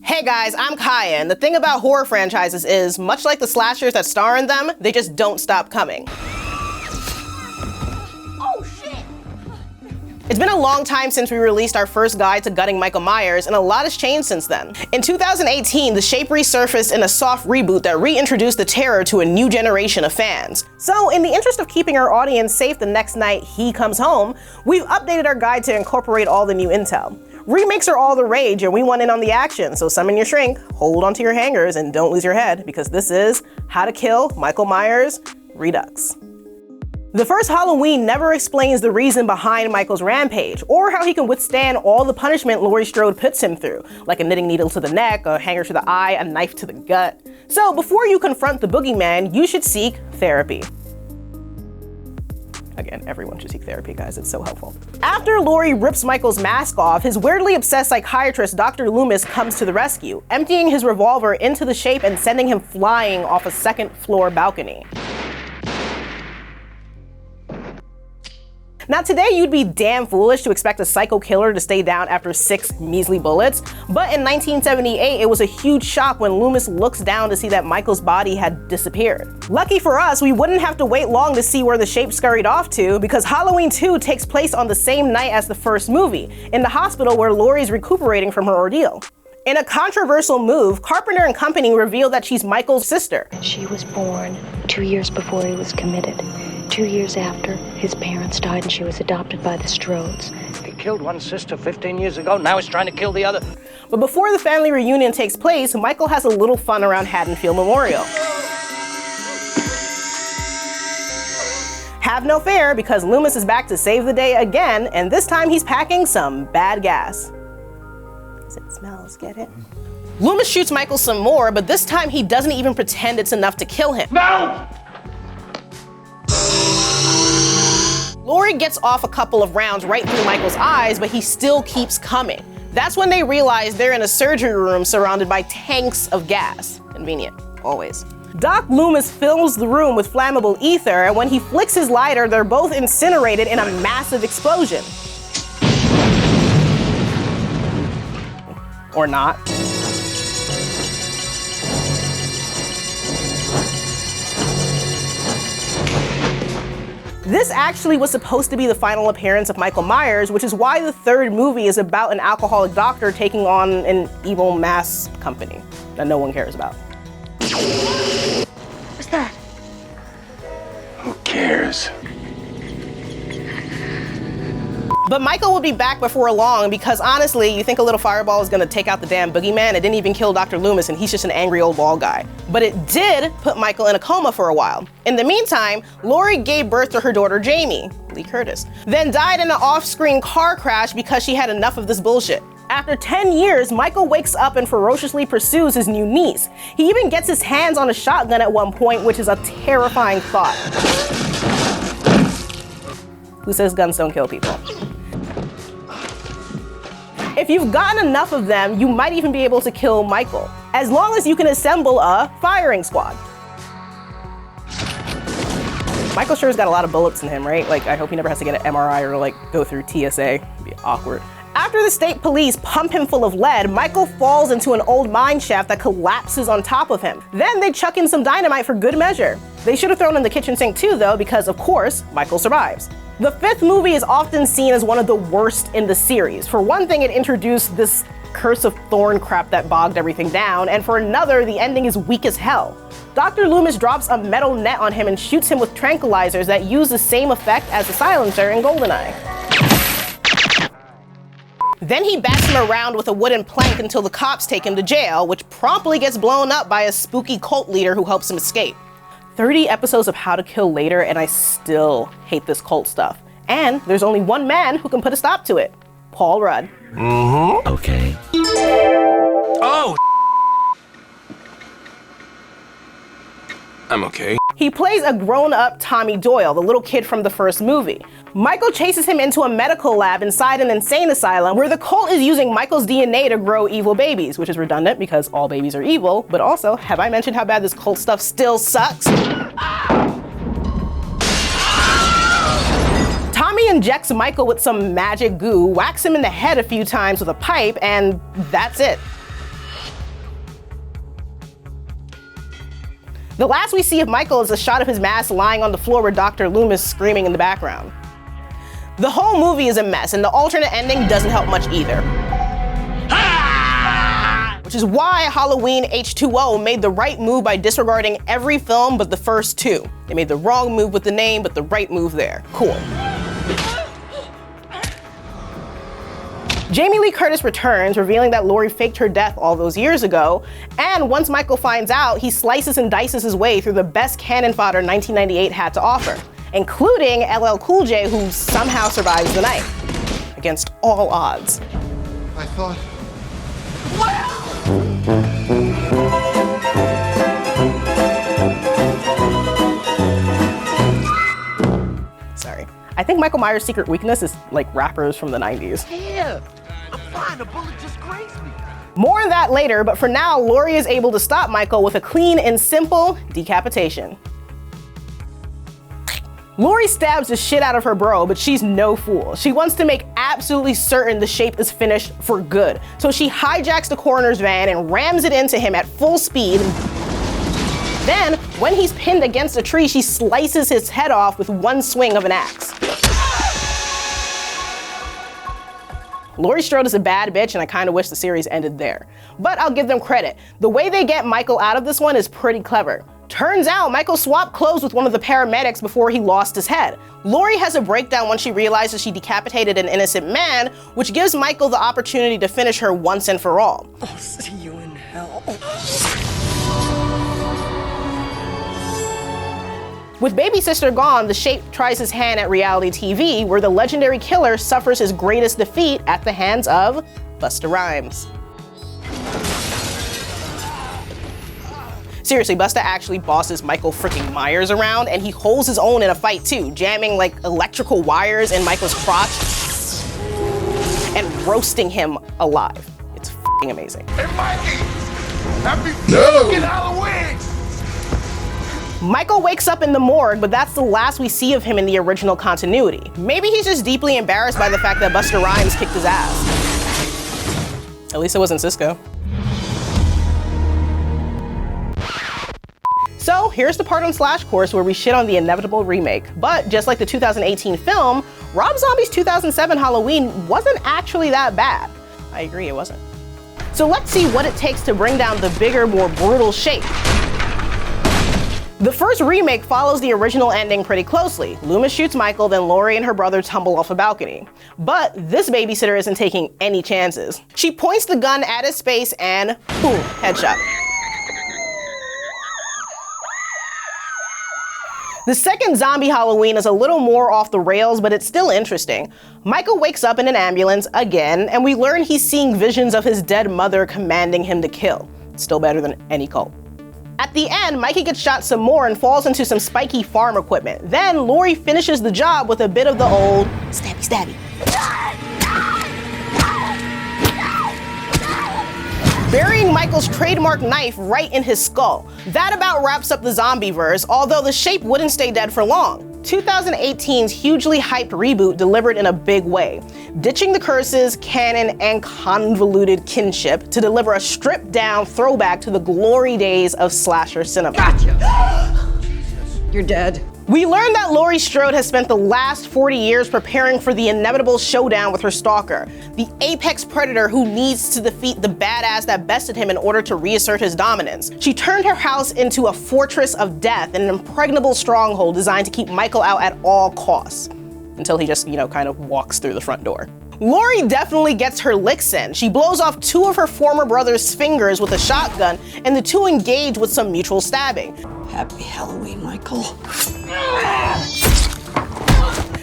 Hey guys, I'm Kaya, and the thing about horror franchises is, much like the slashers that star in them, they just don't stop coming. Oh shit! It's been a long time since we released our first guide to gutting Michael Myers, and a lot has changed since then. In 2018, The Shape resurfaced in a soft reboot that reintroduced the terror to a new generation of fans. So, in the interest of keeping our audience safe the next night he comes home, we've updated our guide to incorporate all the new intel. Remakes are all the rage, and we want in on the action, so summon your shrink, hold onto your hangers, and don't lose your head, because this is How to Kill Michael Myers Redux. The first Halloween never explains the reason behind Michael's rampage, or how he can withstand all the punishment Laurie Strode puts him through, like a knitting needle to the neck, a hanger to the eye, a knife to the gut. So before you confront the boogeyman, you should seek therapy. Again, everyone should seek therapy, guys. It's so helpful. After Laurie rips Michael's mask off, his weirdly obsessed psychiatrist, Dr. Loomis, comes to the rescue, emptying his revolver into the Shape and sending him flying off a second-floor balcony. Now today you'd be damn foolish to expect a psycho killer to stay down after 6 measly bullets, but in 1978 it was a huge shock when Loomis looks down to see that Michael's body had disappeared. Lucky for us, we wouldn't have to wait long to see where the Shape scurried off to, because Halloween 2 takes place on the same night as the first movie, in the hospital where Laurie's recuperating from her ordeal. In a controversial move, Carpenter and company reveal that she's Michael's sister. She was born 2 years before he was committed. 2 years after, his parents died and she was adopted by the Strodes. He killed one sister 15 years ago, now he's trying to kill the other. But before the family reunion takes place, Michael has a little fun around Haddonfield Memorial. Have no fear, because Loomis is back to save the day again, and this time he's packing some bad gas. Because it smells, get it? Loomis shoots Michael some more, but this time he doesn't even pretend it's enough to kill him. No! Laurie gets off a couple of rounds right through Michael's eyes, but he still keeps coming. That's when they realize they're in a surgery room surrounded by tanks of gas. Convenient, always. Doc Loomis fills the room with flammable ether, and when he flicks his lighter, they're both incinerated in a massive explosion. Or not. This actually was supposed to be the final appearance of Michael Myers, which is why the third movie is about an alcoholic doctor taking on an evil mass company that no one cares about. What's that? Who cares? But Michael will be back before long, because honestly, you think a little fireball is gonna take out the damn boogeyman? It didn't even kill Dr. Loomis, and he's just an angry old bald guy. But it did put Michael in a coma for a while. In the meantime, Laurie gave birth to her daughter Jamie, Lee Curtis, then died in an off-screen car crash because she had enough of this bullshit. After 10 years, Michael wakes up and ferociously pursues his new niece. He even gets his hands on a shotgun at one point, which is a terrifying thought. Who says guns don't kill people? If you've gotten enough of them, you might even be able to kill Michael, as long as you can assemble a firing squad. Michael sure's got a lot of bullets in him, right? Like, I hope he never has to get an MRI or like go through TSA. It'd be awkward. After the state police pump him full of lead, Michael falls into an old mine shaft that collapses on top of him. Then they chuck in some dynamite for good measure. They should have thrown in the kitchen sink too, though, because of course, Michael survives. The fifth movie is often seen as one of the worst in the series. For one thing, it introduced this Curse of Thorn crap that bogged everything down, and for another, the ending is weak as hell. Dr. Loomis drops a metal net on him and shoots him with tranquilizers that use the same effect as the silencer in GoldenEye. Then he bats him around with a wooden plank until the cops take him to jail, which promptly gets blown up by a spooky cult leader who helps him escape. 30 episodes of How to Kill later, and I still hate this cult stuff. And there's only one man who can put a stop to it. Paul Rudd. Mm-hmm. Okay. Oh! I'm okay. He plays a grown-up Tommy Doyle, the little kid from the first movie. Michael chases him into a medical lab inside an insane asylum where the cult is using Michael's DNA to grow evil babies, which is redundant because all babies are evil, but also, have I mentioned how bad this cult stuff still sucks? Tommy injects Michael with some magic goo, whacks him in the head a few times with a pipe, and that's it. The last we see of Michael is a shot of his mask lying on the floor with Dr. Loomis screaming in the background. The whole movie is a mess, and the alternate ending doesn't help much either. Which is why Halloween H2O made the right move by disregarding every film but the first two. They made the wrong move with the name, but the right move there. Cool. Jamie Lee Curtis returns, revealing that Laurie faked her death all those years ago, and once Michael finds out, he slices and dices his way through the best cannon fodder 1998 had to offer, including LL Cool J, who somehow survives the night, against all odds. I thought... Sorry. I think Michael Myers' secret weakness is like rappers from the 90s. Here! I'm fine, a bullet just grazed me. More on that later, but for now, Laurie is able to stop Michael with a clean and simple decapitation. Laurie stabs the shit out of her bro, but she's no fool. She wants to make absolutely certain the Shape is finished for good. So she hijacks the coroner's van and rams it into him at full speed. Then, when he's pinned against a tree, she slices his head off with one swing of an axe. Laurie Strode is a bad bitch, and I kind of wish the series ended there. But I'll give them credit. The way they get Michael out of this one is pretty clever. Turns out Michael swapped clothes with one of the paramedics before he lost his head. Laurie has a breakdown when she realizes she decapitated an innocent man, which gives Michael the opportunity to finish her once and for all. I'll see you in hell. With baby sister gone, the Shape tries his hand at reality TV, where the legendary killer suffers his greatest defeat at the hands of Busta Rhymes. Seriously, Busta actually bosses Michael freaking Myers around, and he holds his own in a fight too, jamming like electrical wires in Michael's crotch and roasting him alive. It's freaking amazing. Hey, Mikey! Happy fucking Halloween! Michael wakes up in the morgue, but that's the last we see of him in the original continuity. Maybe he's just deeply embarrassed by the fact that Busta Rhymes kicked his ass. At least it wasn't Cisco. So here's the part on Slash Course where we shit on the inevitable remake. But just like the 2018 film, Rob Zombie's 2007 Halloween wasn't actually that bad. I agree, it wasn't. So let's see what it takes to bring down the bigger, more brutal Shape. The first remake follows the original ending pretty closely. Loomis shoots Michael, then Laurie and her brother tumble off a balcony. But this babysitter isn't taking any chances. She points the gun at his face and boom, headshot. The second zombie Halloween is a little more off the rails, but it's still interesting. Michael wakes up in an ambulance again, and we learn he's seeing visions of his dead mother commanding him to kill. Still better than any cult. At the end, Mikey gets shot some more and falls into some spiky farm equipment. Then Laurie finishes the job with a bit of the old stabby stabby. Burying Michael's trademark knife right in his skull. That about wraps up the zombie-verse, although the Shape wouldn't stay dead for long. 2018's hugely hyped reboot delivered in a big way, ditching the curses, canon, and convoluted kinship to deliver a stripped-down throwback to the glory days of slasher cinema. Gotcha! You're dead. We learned that Laurie Strode has spent the last 40 years preparing for the inevitable showdown with her stalker, the apex predator who needs to defeat the badass that bested him in order to reassert his dominance. She turned her house into a fortress of death, an impregnable stronghold designed to keep Michael out at all costs, until he just, kind of walks through the front door. Laurie definitely gets her licks in. She blows off two of her former brother's fingers with a shotgun, and the two engage with some mutual stabbing. Happy Halloween, Michael.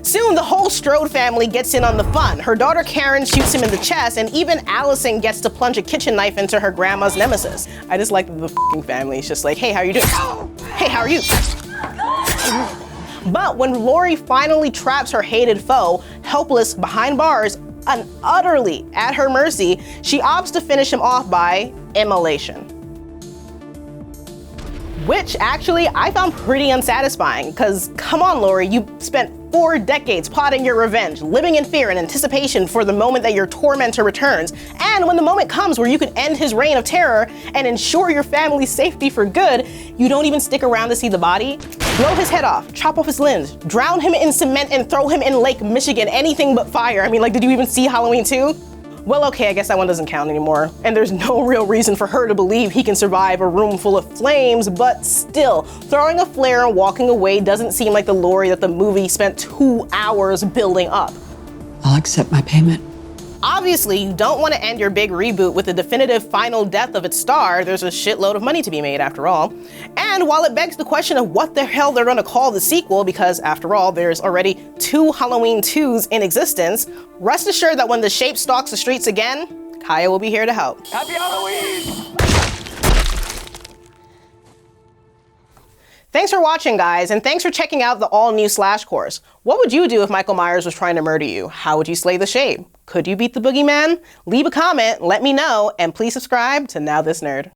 Soon, the whole Strode family gets in on the fun. Her daughter Karen shoots him in the chest, and even Allison gets to plunge a kitchen knife into her grandma's nemesis. I just like the f***ing family. It's just like, hey, how are you doing? Hey, how are you? But when Laurie finally traps her hated foe, helpless behind bars, and utterly at her mercy, she opts to finish him off by immolation. Which actually I found pretty unsatisfying, because come on Laurie, you spent 4 decades plotting your revenge, living in fear and anticipation for the moment that your tormentor returns. And when the moment comes where you can end his reign of terror and ensure your family's safety for good, you don't even stick around to see the body? Blow his head off, chop off his limbs, drown him in cement and throw him in Lake Michigan, anything but fire. I mean, like, did you even see Halloween 2? Well, okay, I guess that one doesn't count anymore. And there's no real reason for her to believe he can survive a room full of flames, but still, throwing a flare and walking away doesn't seem like the Laurie that the movie spent 2 hours building up. I'll accept my payment. Obviously, you don't want to end your big reboot with the definitive final death of its star. There's a shitload of money to be made after all. And while it begs the question of what the hell they're gonna call the sequel, because after all, there's already 2 Halloween 2s in existence, rest assured that when the Shape stalks the streets again, Kaya will be here to help. Happy Halloween! Thanks for watching, guys, and thanks for checking out the all-new Slash course. What would you do if Michael Myers was trying to murder you? How would you slay the Shape? Could you beat the boogeyman? Leave a comment, let me know, and please subscribe to Now This Nerd.